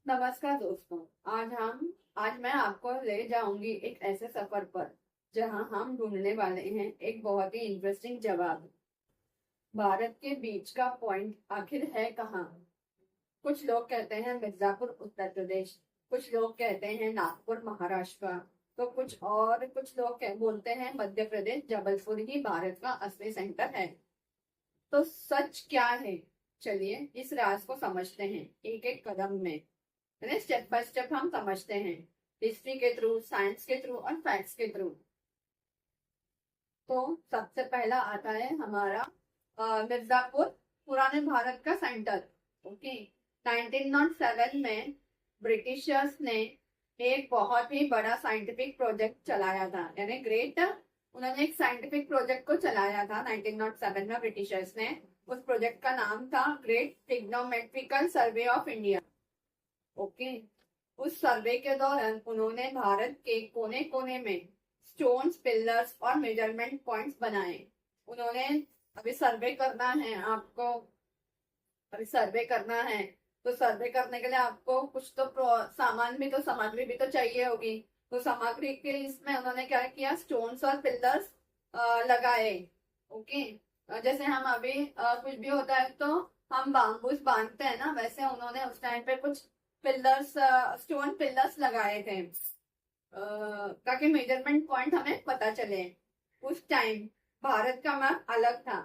नमस्कार दोस्तों। आज मैं आपको ले जाऊंगी एक ऐसे सफर पर जहां हम ढूंढने वाले हैं एक बहुत ही इंटरेस्टिंग जवाब। भारत के बीच का पॉइंट आखिर है कहाँ? कुछ लोग कहते हैं मिर्जापुर उत्तर प्रदेश, कुछ लोग कहते हैं नागपुर महाराष्ट्र का, तो कुछ लोग बोलते हैं मध्य प्रदेश जबलपुर ही भारत का असली सेंटर है। तो सच क्या है? चलिए इस राज को समझते हैं एक एक कदम में। स्टेप बाय स्टेप हम समझते हैं, हिस्ट्री के थ्रू, साइंस के थ्रू और फैक्ट्स के थ्रू। तो सबसे पहला आता है हमारा मिर्जापुर, पुराने भारत का सेंटर। ओके, 1907 में ब्रिटिशर्स ने एक बहुत ही बड़ा साइंटिफिक प्रोजेक्ट चलाया था, यानी उन्होंने एक साइंटिफिक प्रोजेक्ट को चलाया था 1907 में ब्रिटिशर्स ने। उस प्रोजेक्ट का नाम था great trigonometrical survey of India. Okay, उस सर्वे के दौरान उन्होंने भारत के कोने कोने में स्टोन्स, पिलर्स और मेजरमेंट पॉइंट्स बनाए। उन्होंने अभी सर्वे करना है आपको, अभी सर्वे करना है तो सर्वे करने के लिए आपको कुछ तो सामग्री भी तो चाहिए होगी। तो सामग्री के इसमें उन्होंने क्या किया, स्टोन्स और पिलर्स लगाए। ओके, जैसे हम अभी कुछ भी होता है तो हम बाम्बूस बांधते हैं ना, वैसे उन्होंने उस टाइम पे कुछ पिलर्स, स्टोन पिलर्स लगाए थे ताकि मेजरमेंट पॉइंट हमें पता चले। उस टाइम भारत का मैप अलग था।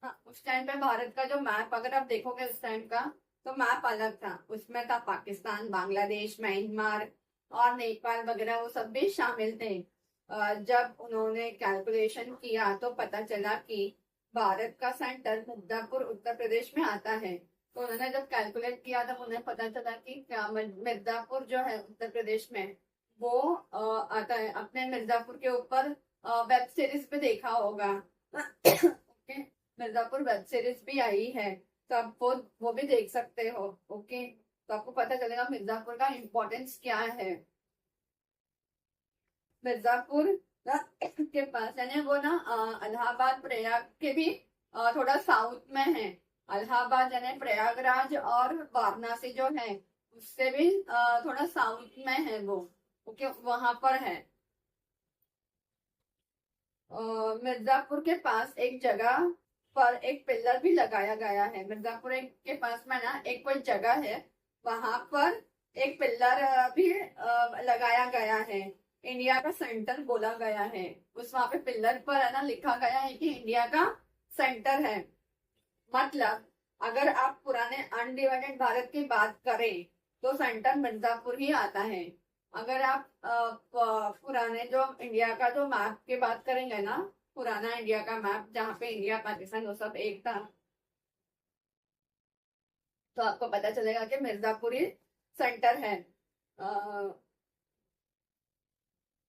हाँ, उस टाइम पे भारत का जो मैप अगर आप देखोगे उस टाइम का, तो मैप अलग था। उसमें था पाकिस्तान, बांग्लादेश, म्यांमार और नेपाल वगैरह, वो सब भी शामिल थे। जब उन्होंने कैलकुलेशन किया तो पता चला कि भारत का सेंटर मिर्जापुर उत्तर प्रदेश में आता है। तो उन्होंने जब कैलकुलेट किया तब उन्हें पता चला कि क्या मिर्जापुर जो है उत्तर प्रदेश में वो आता है। अपने मिर्जापुर के ऊपर वेब सीरीज पे देखा होगा ओके, मिर्जापुर वेब सीरीज भी आई है, तो आप वो भी देख सकते हो। ओके, तो आपको पता चलेगा मिर्जापुर का इम्पोर्टेंस क्या है। मिर्जापुर के पास यानी वो ना इलाहाबाद, प्रयाग के भी थोड़ा साउथ में है। इलाहाबाद यानी प्रयागराज और वाराणसी जो है उससे भी थोड़ा साउथ में है वो। ओके, वहां पर है। मिर्जापुर के पास एक जगह पर एक पिलर भी लगाया गया है। मिर्जापुर के पास में ना एक कोई जगह है, वहां पर एक पिलर भी लगाया गया है। इंडिया का सेंटर बोला गया है। उस वहां पे पिलर पर है ना लिखा गया है कि इंडिया का सेंटर है। मतलब अगर आप पुराने अनडिवाइडेड भारत की बात करें तो सेंटर मिर्जापुर ही आता है। अगर आप पुराने जो इंडिया का जो मैप की बात करेंगे ना, पुराना इंडिया का मैप जहाँ पे इंडिया पाकिस्तान वो सब एक था, तो आपको पता चलेगा कि मिर्जापुर ही सेंटर है।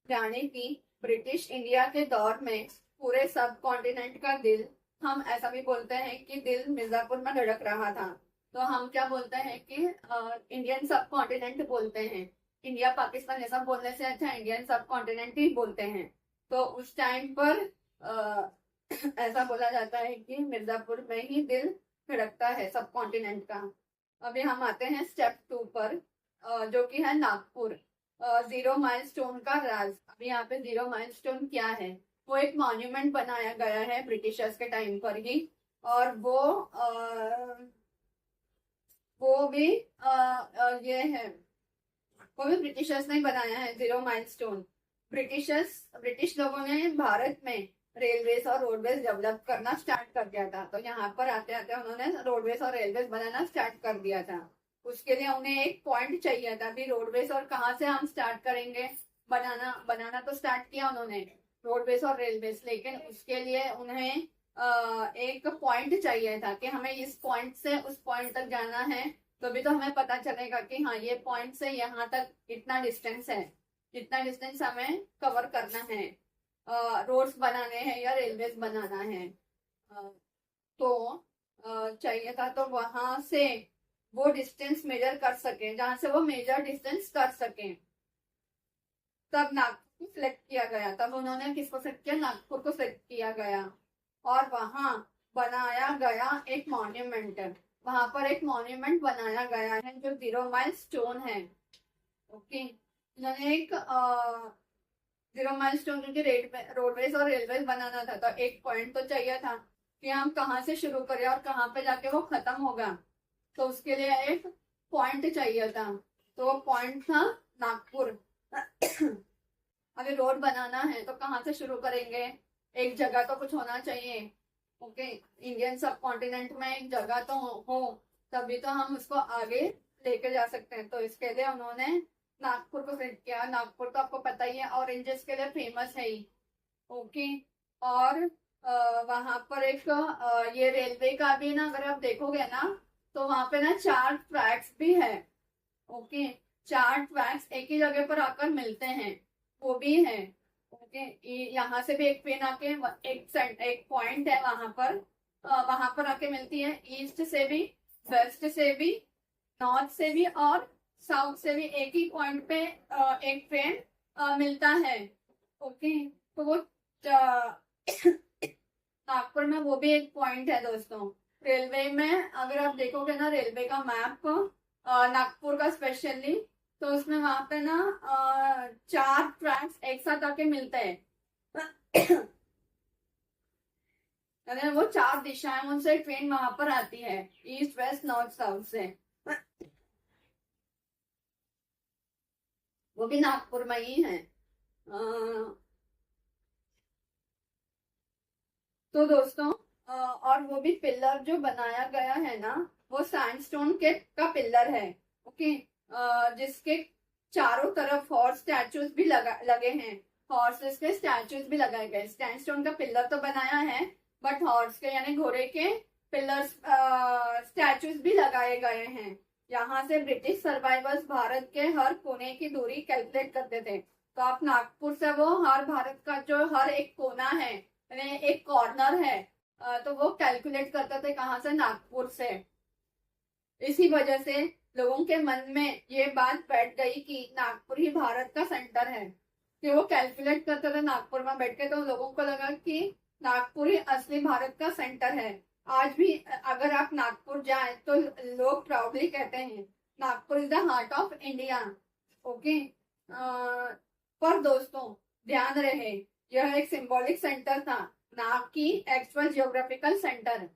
यानी कि ब्रिटिश इंडिया के दौर में पूरे सब कॉन्टिनेंट का दिल, हम ऐसा भी बोलते हैं कि दिल मिर्जापुर में धड़क रहा था। तो हम क्या बोलते हैं कि इंडियन सब कॉन्टिनेंट बोलते हैं। इंडिया पाकिस्तान ऐसा बोलने से अच्छा इंडियन सब कॉन्टिनेंट ही बोलते हैं। तो उस टाइम पर ऐसा बोला जाता है कि मिर्जापुर में ही दिल धड़कता है सब कॉन्टिनेंट का। अभी हम आते हैं स्टेप 2 पर, जो कि है नागपुर, जीरो माइलस्टोन का राज। अभी यहाँ पे जीरो माइलस्टोन क्या है? वो एक मॉन्यूमेंट बनाया गया है ब्रिटिशर्स के टाइम पर ही, और वो भी ये है, वो भी ब्रिटिशर्स ने बनाया है जीरो माइलस्टोन। ब्रिटिश लोगों ने भारत में रेलवेज और रोडवेज डेवलप करना स्टार्ट कर दिया था। तो यहाँ पर आते आते उन्होंने रोडवेज और रेलवेज बनाना स्टार्ट कर दिया था। उसके लिए उन्हें एक पॉइंट चाहिए था। अभी रोडवेज और कहाँ से हम स्टार्ट करेंगे, बनाना तो स्टार्ट किया उन्होंने रोडवेज और रेलवेज, लेकिन उसके लिए उन्हें एक पॉइंट चाहिए था कि हमें इस पॉइंट से उस पॉइंट तक जाना है। तो भी तो हमें पता चलेगा कि हाँ ये पॉइंट से यहाँ तक इतना डिस्टेंस है, इतना डिस्टेंस हमें कवर करना है, रोड्स बनाने हैं या रेलवेज बनाना है। तो चाहिए था तो वहां से वो डिस्टेंस मेजर कर सके, जहां से वो मेजर डिस्टेंस कर सके। तब नागपुर को सिलेक्ट किया गया, तब उन्होंने किसको सिलेक्ट किया? नागपुर को सिलेक्ट किया गया, और वहां बनाया गया एक मॉन्यूमेंट। वहां पर एक मॉन्यूमेंट बनाया गया है जो 0 माइल स्टोन है। ओके, इन्होंने एक 0 माइल स्टोन, क्योंकि रोडवेज और रेलवेज बनाना था तो एक पॉइंट तो चाहिए था कि हम कहाँ से शुरू करें और कहाँ पे जाके वो खत्म होगा। तो उसके लिए एक पॉइंट चाहिए था, तो वो पॉइंट था नागपुर। अगर रोड बनाना है तो कहाँ से शुरू करेंगे, एक जगह तो कुछ होना चाहिए। ओके, इंडियन सब कॉन्टिनेंट में एक जगह तो हो, तभी तो हम उसको आगे लेके जा सकते हैं। तो इसके लिए उन्होंने नागपुर को सिलेक्ट किया। नागपुर तो आपको पता ही है ऑरेंजेस के लिए फेमस है ही। ओके, और वहां पर एक ये रेलवे का भी ना, अगर आप देखोगे ना तो वहां पे ना 4 ट्रैक्स भी है। ओके, 4 ट्रैक्स एक ही जगह पर आकर मिलते हैं, वो भी है। ओके, यहाँ से भी एक ट्रेन आके एक पॉइंट है वहां पर, वहां पर आके मिलती है। ईस्ट से भी, वेस्ट से भी, नॉर्थ से भी और साउथ से भी एक ही पॉइंट पे एक ट्रेन मिलता है। ओके, तो वो नागपुर में वो भी एक पॉइंट है दोस्तों। रेलवे में अगर आप देखोगे ना रेलवे का मैप, नागपुर का स्पेशली, तो उसमें वहां पे ना 4 ट्रैक्स एक साथ आके मिलते हैं। अरे वो 4 दिशाएं, उनसे ट्रेन वहां पर आती है, ईस्ट वेस्ट नॉर्थ साउथ से। वो भी नागपुर में ही है। तो दोस्तों और वो भी पिलर जो बनाया गया है ना, वो सैंडस्टोन के का पिलर है। ओके, जिसके चारों तरफ हॉर्स स्टैचूज भी लगे हैं, हॉर्सेस के स्टैचूज भी लगाए गए। सैंडस्टोन का पिलर तो बनाया है, बट हॉर्स के यानी घोड़े के पिलर्स स्टैचूज भी लगाए गए हैं। यहाँ से ब्रिटिश सर्वाइवर्स भारत के हर कोने की दूरी कैलकुलेट करते थे। तो आप नागपुर से वो हर भारत का जो हर एक कोना है, एक कॉर्नर है, तो वो कैलकुलेट करते थे कहाँ से, नागपुर से। इसी वजह से लोगों के मन में ये बात बैठ गई कि नागपुर ही भारत का सेंटर है, कि वो कैलकुलेट करते थे नागपुर में बैठ के। तो लोगों को लगा कि नागपुर ही असली भारत का सेंटर है। आज भी अगर आप नागपुर जाएं तो लोग प्राउडली कहते हैं Nagpur is the heart of India. Okay, पर दोस्तों ध्यान रहे, यह एक सिंबॉलिक सेंटर था, ना कि एक्चुअल जियोग्राफिकल सेंटर।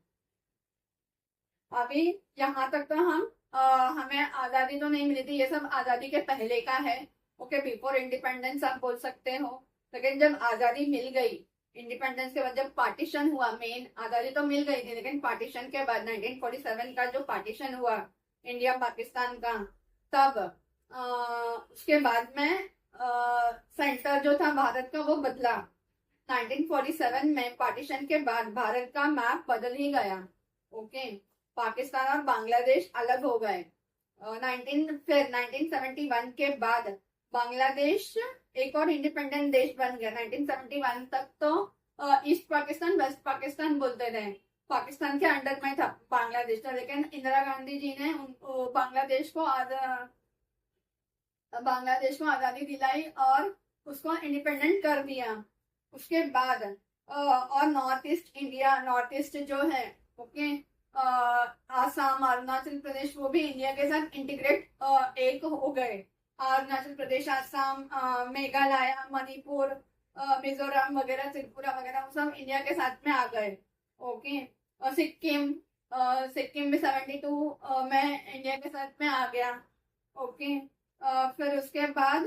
अभी यहाँ तक तो हमें आजादी तो नहीं मिली थी, ये सब आजादी के पहले का है। ओके, बिफोर इंडिपेंडेंस आप बोल सकते हो। लेकिन जब आजादी मिल गई, इंडिपेंडेंस के बाद जब पार्टीशन हुआ, मेन आजादी तो मिल गई थी लेकिन पार्टीशन के बाद 1947 का जो पार्टीशन हुआ इंडिया पाकिस्तान का, तब उसके बाद में सेंटर जो था भारत का वो बदला। 1947 में पार्टीशन के बाद भारत का मैप बदल ही गया। ओके, पाकिस्तान और बांग्लादेश अलग हो गए। फिर 1971 के बाद बांग्लादेश एक और इंडिपेंडेंट देश बन गया। 1971 तक तो ईस्ट पाकिस्तान वेस्ट पाकिस्तान बोलते थे, पाकिस्तान के अंडर में था बांग्लादेश था। लेकिन इंदिरा गांधी जी ने बांग्लादेश को आजादी दिलाई और उसको इंडिपेंडेंट कर दिया। उसके बाद और नॉर्थ ईस्ट जो है, ओके, आसाम, अरुणाचल प्रदेश, वो भी इंडिया के साथ इंटीग्रेट एक हो गए। अरुणाचल प्रदेश, आसाम, मेघालय, मणिपुर, मिजोरम वगैरह, त्रिपुरा वगैरह, वो सब इंडिया के साथ में आ गए। ओके, और सिक्किम भी 72 में इंडिया के साथ में आ गया। ओके, फिर उसके बाद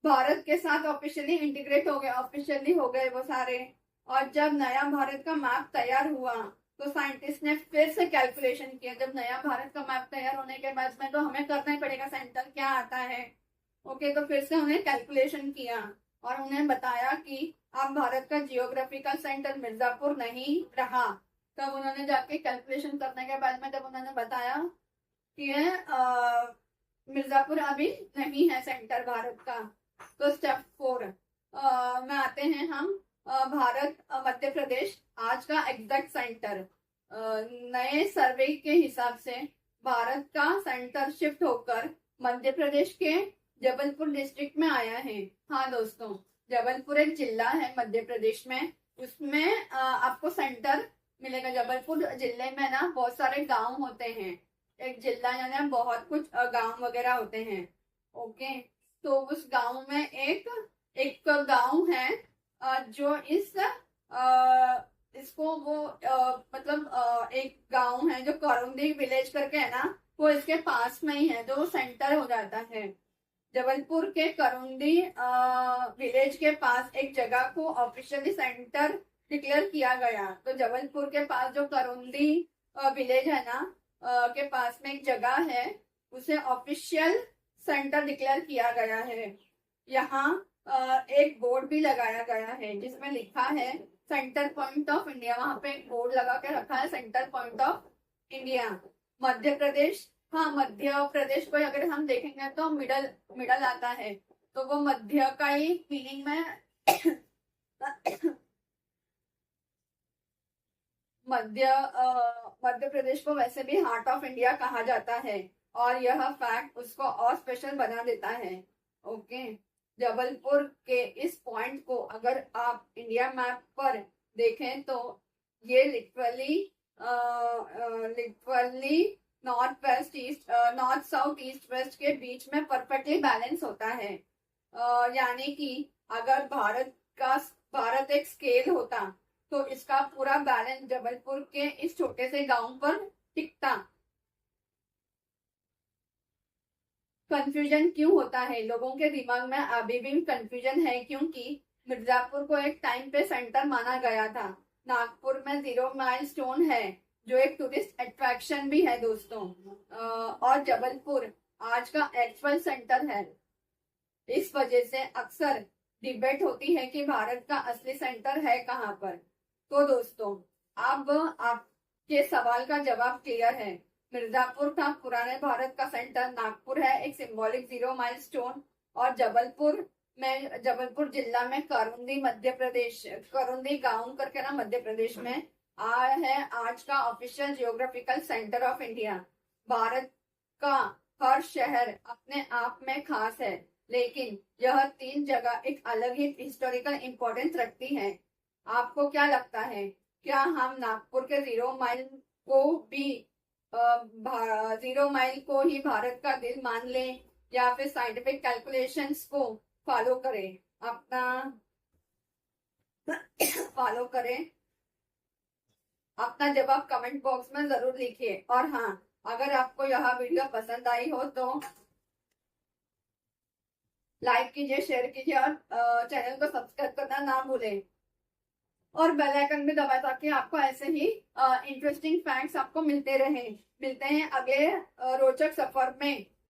भारत के साथ ऑफिशियली इंटीग्रेट हो गए वो सारे। और जब नया भारत का मैप तैयार हुआ तो साइंटिस्ट ने फिर से कैलकुलेशन किया। जब नया भारत का मैप तैयार होने के बाद में तो हमें करना ही पड़ेगा सेंटर क्या आता है। ओके, तो फिर से उन्हें कैलकुलेशन किया और उन्हें बताया कि अब भारत का जियोग्राफिकल सेंटर मिर्जापुर नहीं रहा। तब उन्होंने जाके कैलकुलेशन करने के बाद में जब उन्होंने बताया कि मिर्जापुर अभी नहीं है सेंटर भारत का, तो स्टेप 4 में आते हैं हम। भारत मध्य प्रदेश आज का एग्जैक्ट सेंटर, नए सर्वे के हिसाब से भारत का सेंटर शिफ्ट होकर मध्य प्रदेश के जबलपुर डिस्ट्रिक्ट में आया है। हाँ दोस्तों, जबलपुर एक जिला है मध्य प्रदेश में, उसमें आपको सेंटर मिलेगा। जबलपुर जिले में ना बहुत सारे गांव होते हैं। एक जिला यानी बहुत कुछ गांव वगैरह होते हैं। ओके, तो उस गांव में एक एक गांव है जो इसको वो मतलब एक गांव है जो करौंदी विलेज करके है ना, वो इसके पास में ही है, जो सेंटर हो जाता है। जबलपुर के करौंदी विलेज के पास एक जगह को ऑफिशियली सेंटर डिक्लेयर किया गया। तो जबलपुर के पास जो करौंदी विलेज है ना, के पास में एक जगह है, उसे ऑफिशियल सेंटर डिक्लेयर किया गया है। यहाँ एक बोर्ड भी लगाया गया है जिसमें लिखा है सेंटर पॉइंट ऑफ इंडिया। वहां पे एक बोर्ड लगा के रखा है, centre point of India. Madhya Pradesh, हाँ मध्य प्रदेश को अगर हम देखेंगे तो मिडल मिडल आता है, तो वो मध्य का ही मीनिंग में मध्य प्रदेश को वैसे भी हार्ट ऑफ इंडिया कहा जाता है, और यह फैक्ट उसको और स्पेशल बना देता है। ओके, जबलपुर के इस पॉइंट को अगर आप इंडिया मैप पर देखें तो ये literally north west east, north south east west के बीच में परफेक्टली बैलेंस होता है। यानी कि अगर भारत एक स्केल होता तो इसका पूरा बैलेंस जबलपुर के इस छोटे से गांव पर टिकता। कंफ्यूजन क्यों होता है लोगों के दिमाग में? अभी भी कंफ्यूजन है क्योंकि मिर्जापुर को एक टाइम पे सेंटर माना गया था। नागपुर में 0 माइल स्टोन है जो एक टूरिस्ट अट्रैक्शन भी है दोस्तों, और जबलपुर आज का एक्चुअल सेंटर है। इस वजह से अक्सर डिबेट होती है कि भारत का असली सेंटर है कहाँ पर। तो दोस्तों, अब आपके सवाल का जवाब क्लियर है। मिर्जापुर था पुराने भारत का सेंटर, नागपुर है एक सिंबॉलिक 0 माइल स्टोन, और जबलपुर जिला में करौंदी मध्य प्रदेश, करौंदी गांव करके ना मध्य प्रदेश में है आज का official geographical centre of India. Bharat का हर शहर अपने आप में खास है, लेकिन यह 3 जगह एक अलग ही हिस्टोरिकल इंपॉर्टेंस रखती है। आपको क्या लगता है, क्या हम नागपुर के 0 माइल को भी 0 माइल को ही भारत का दिल मान लें, या फिर साइंटिफिक कैलकुलेशंस को फॉलो करें? अपना जवाब कमेंट बॉक्स में जरूर लिखिए। और हाँ, अगर आपको यह वीडियो पसंद आई हो तो लाइक कीजिए, शेयर कीजिए, और चैनल को सब्सक्राइब करना ना भूलें, और बेल आइकन भी दबाएं ताकि आपको ऐसे ही इंटरेस्टिंग फैक्ट्स आपको मिलते हैं अगले रोचक सफर में।